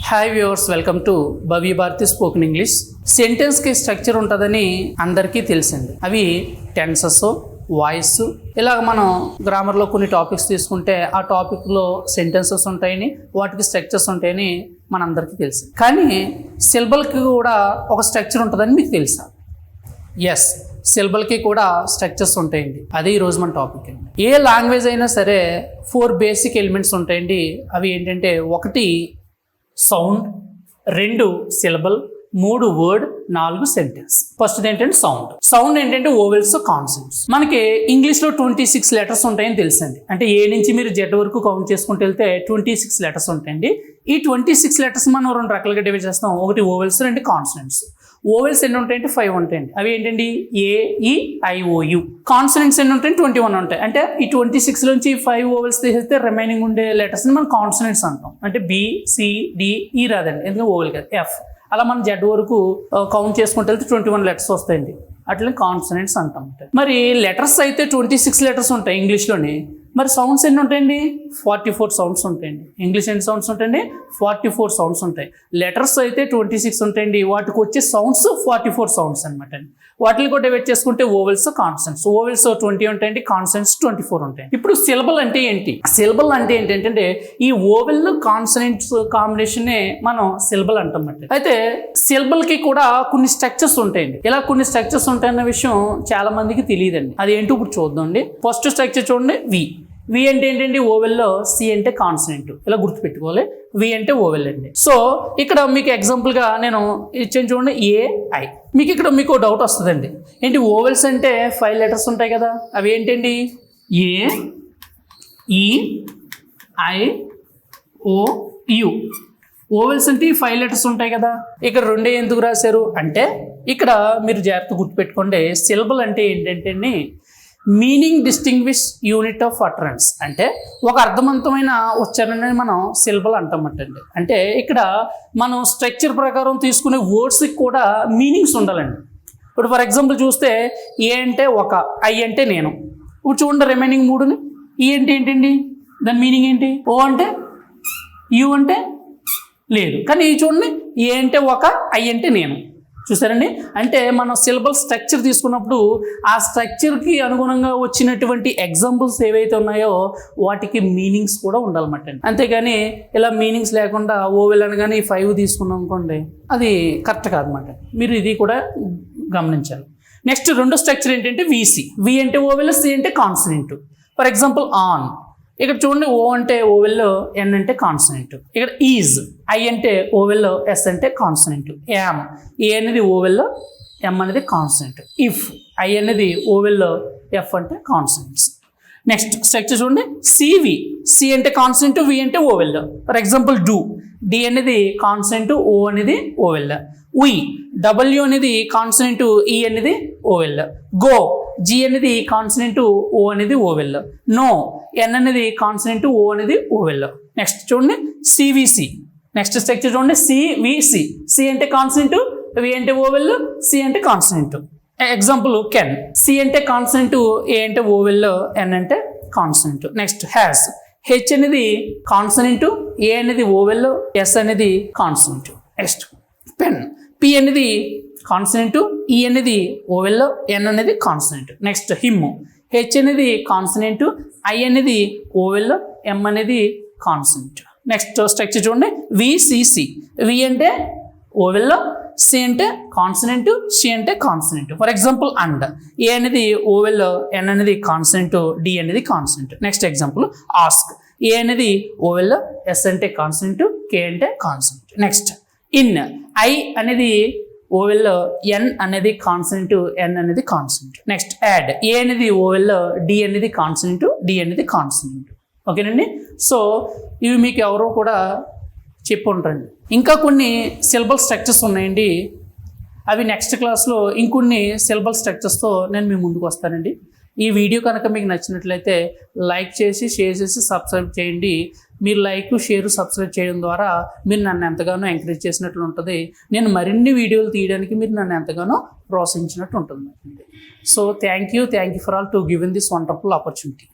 Hi viewers, welcome to Bhavya Bharati spoken English. సెంటెన్స్కి structure ఉంటుందని అందరికీ తెలిసింది. అవి టెన్సెస్, వాయిస్, ఇలాగ మనం గ్రామర్లో కొన్ని టాపిక్స్ తీసుకుంటే ఆ టాపిక్లో సెంటెన్సెస్ ఉంటాయని, వాటికి స్ట్రక్చర్స్ ఉంటాయని మనందరికీ తెలుసు. కానీ సిలబల్కి కూడా ఒక స్ట్రక్చర్ ఉంటుందని మీకు తెలుసా? ఎస్, సిలబల్కి కూడా స్ట్రక్చర్స్ ఉంటాయండి. అదే ఈరోజు మన టాపిక్ అండి. ఏ లాంగ్వేజ్ అయినా సరే 4 బేసిక్ ఎలిమెంట్స్ ఉంటాయండి. అవి ఏంటంటే 1 sound, 2 syllable, 3 word, 4 sentence. First ఏంటంటే సౌండ్ ఏంటంటే ఓవెల్స్, కాన్సనెంట్స్. మనకి ఇంగ్లీష్లో 26 లెటర్స్ ఉంటాయని తెలుసండి. అంటే ఏ నుంచి మీరు జెడ్ వరకు కౌంట్ చేసుకుంటూ వెళ్తే 26 లెటర్స్ ఉంటాయండి. ఈ 26 లెటర్స్ మనం 2 రకాలుగా డివైడ్ చేస్తాం. ఒకటి ఓవెల్స్, 2 కాన్సనెంట్స్. ఓవెల్స్ ఎన్ని ఉంటాయంటే 5 ఉంటాయండి. అవి ఏంటండి? ఏ, ఈ, ఐ, ఓ, యు. కాన్సనెంట్స్ ఎన్ని ఉంటాయంటే 21 ఉంటాయి. అంటే ఈ 26 నుంచి 5 ఓవెల్స్ తీసేస్తే రిమైనింగ్ ఉండే లెటర్స్ని మనం కాన్సనెంట్స్ అంటాం. అంటే బి, సి, డి, ఈ రాదండి, ఎందుకంటే ఓవెల్ కాదు, ఎఫ్. అలా మనం జెడ్ వరకు కౌంట్ చేసుకుంటూ వెళ్తే 21 లెటర్స్ వస్తాయండి. అట్లనే కాన్సనెంట్స్ అంటాం. మరి లెటర్స్ అయితే 26 లెటర్స్ ఉంటాయి ఇంగ్లీష్లోని. మరి సౌండ్స్ ఎన్ని ఉంటాయండి? 44 సౌండ్స్ ఉంటాయండి. ఇంగ్లీష్ ఎన్ని సౌండ్స్ ఉంటాయండి? 44 సౌండ్స్ ఉంటాయి. లెటర్స్ అయితే 26 ఉంటాయండి. వాటికి వచ్చే సౌండ్స్ 44 సౌండ్స్ అనమాట అండి. వాటిని కూడా డివైడ్ చేసుకుంటే ఓవెల్స్, కాన్సనెంట్స్. ఓవెల్స్ 20 ఉంటాయండి, కాన్సనెంట్స్ 24 ఉంటాయి. ఇప్పుడు సిలబల్ అంటే ఏంటి? సిలబల్ అంటే ఏంటంటే ఈ ఓవెల్, కాన్సనెంట్స్ కాంబినేషనే మనం సిలబల్ అంటామండి. అయితే సిలబల్కి కూడా కొన్ని స్ట్రక్చర్స్ ఉంటాయండి. ఇలా కొన్ని స్ట్రక్చర్స్ ఉంటాయన్న విషయం చాలా మందికి తెలియదండి. అది ఏంటో ఇప్పుడు చూద్దామండి. ఫస్ట్ స్ట్రక్చర్ చూడండి, వి. వి అంటే ఏంటంటే ఓవెల్లో, సి అంటే కాన్సనెంట్. ఇలా గుర్తుపెట్టుకోవాలి. వి అంటే ఓవెల్ అండి. సో ఇక్కడ మీకు ఎగ్జాంపుల్గా నేను ఇచ్చాను చూడండి, ఏ, ఐ. మీకు డౌట్ వస్తుందండి, ఏంటి ఓవెల్స్ అంటే 5 లెటర్స్ ఉంటాయి కదా, అవి ఏంటండి? ఏ, ఈ, ఐ, ఓ, యు. ఓవెల్స్ అంటే 5 లెటర్స్ ఉంటాయి కదా. ఇక్కడ 2 ఎందుకు రాశారు అంటే, ఇక్కడ మీరు జాగ్రత్త గుర్తుపెట్టుకోండి. సిలబల్ అంటే ఏంటంటే meaning distinguish unit of utterance. అంటే ఒక అర్థవంతమైన ఉచ్చారణని మనం సిలబల్ అంటామంటండి. అంటే ఇక్కడ మనం స్ట్రక్చర్ ప్రకారం తీసుకునే వర్డ్స్కి కూడా మీనింగ్స్ ఉండాలండి. ఇప్పుడు ఫర్ ఎగ్జాంపుల్ చూస్తే, ఏ అంటే ఒక, ఐ అంటే నేను. ఇప్పుడు చూడండి రిమైనింగ్ 3ని. ఈ అంటే ఏంటండి? దాని మీనింగ్ ఏంటి? ఓ అంటే, యు అంటే లేదు. కానీ ఈ చూడండి, ఏ అంటే ఒక, ఐ అంటే నేను. చూసారండి? అంటే మనం సిలబల్ స్ట్రక్చర్ తీసుకున్నప్పుడు ఆ స్ట్రక్చర్కి అనుగుణంగా వచ్చినటువంటి ఎగ్జాంపుల్స్ ఏవైతే ఉన్నాయో వాటికి మీనింగ్స్ కూడా ఉండాలన్నమాట. అంతేగాని ఇలా మీనింగ్స్ లేకుండా ఓవెల్ అనగానే 5 తీసుకున్నాం అనుకోండి, అది కరెక్ట్ కాదన్నమాట. మీరు ఇది కూడా గమనించాలి. నెక్స్ట్ 2 స్ట్రక్చర్ ఏంటంటే విసి. వి అంటే ఓవెల్, సి అంటే కాన్సనెంట్. For example on. ఇక్కడ చూడండి, ఓ అంటే ఓవెల్, ఎన్ అంటే కాన్సనెంట్. ఇక్కడ ఈజ్, ఐ అంటే ఓవెల్, ఎస్ అంటే కాన్సనెంట్. యామ్, ఏ అనేది ఓవెల్, ఎం అనేది కాన్సనెంట్. ఇఫ్, ఐ అనేది ఓవెల్, ఎఫ్ అంటే కాన్సనెంట్స్. నెక్స్ట్ స్ట్రక్చర్ చూడండి, సివి. సి అంటే కాన్సనెంట్, వి అంటే vowel. For example do. D అనేది కాన్సనెంట్, ఓ అనేది ఓవెల్. వి, డబ్ల్యూ అనేది కాన్సనెంట్, ఈ అనేది ఓవెల్. గో, జి అనేది కాన్సనెంట్, ఓ అనేది ఓవెల్. నో, ఎన్ అనేది కాన్సనెంట్, ఓ అనేది ఓవెల్. నెక్స్ట్ చూడండి, సివిసి. నెక్స్ట్ స్ట్రక్చర్ చూడండి, సివిసి. సి అంటే కాన్సనెంట్, వి అంటే ఓవెల్, సి అంటే కాన్సనెంట్. Example can. సి అంటే కాన్సనెంట్, ఏ అంటే ఓవెల్, ఎన్ అంటే కాన్సనెంట్. Next has. హెచ్ అనేది కాన్సనెంట్, ఏ అనేది ఓవెల్, ఎస్ అనేది కాన్సనెంట్. Next pen. పి అనేది కాన్సనెంట్, ఈ అనేది ఓవెల్, ఎన్ అనేది కాన్సనెంట్. Next him. హెచ్ అనేది కాన్సనెంట్, ఐ అనేది ఓవెల్, ఎం అనేది కాన్సనెంట్. నెక్స్ట్ స్ట్రక్చర్ చూడండి, విసిసి. వి అంటే ఓవెల్, సి అంటే కాన్సనెంట్, సి అంటే consonant. For example and. A అనేది ఓవెల్, ఎన్ అనేది కాన్సనెంట్, డి అనేది consonant. Next example ask. A అనేది ఓవెల్, ఎస్ అంటే కాన్సనెంట్, కే అంటే కాన్సనెంట్. Next in. ఐ అనేది ఓవెల్, ఎన్ అనేది కాన్సనెంట్, ఎన్ అనేది కాన్సనెంట్. Next add. ఏ అనేది ఓవెల్, డి అనేది కాన్సనెంట్, డి అనేది కాన్సనెంట్. ఓకేనండి. సో ఇవి మీకు ఎవరో కూడా చెప్పి ఉంటారండి. ఇంకా కొన్ని సిలబల్ స్ట్రక్చర్స్ ఉన్నాయండి. అవి నెక్స్ట్ క్లాస్లో ఇంకొన్ని సిలబల్ స్ట్రక్చర్స్తో నేను మీ ముందుకు వస్తానండి. ఈ వీడియో కనుక మీకు నచ్చినట్లయితే లైక్ చేసి, షేర్ చేసి, సబ్స్క్రైబ్ చేయండి. మీరు లైక్, షేర్, సబ్స్క్రైబ్ చేయడం ద్వారా మీరు నన్ను ఎంతగానో ఎంకరేజ్ చేసినట్లు ఉంటుంది. నేను మరిన్ని వీడియోలు తీయడానికి మీరు నన్ను ఎంతగానో ప్రోత్సహించినట్టు ఉంటుంది. So thank you for all to given this wonderful opportunity.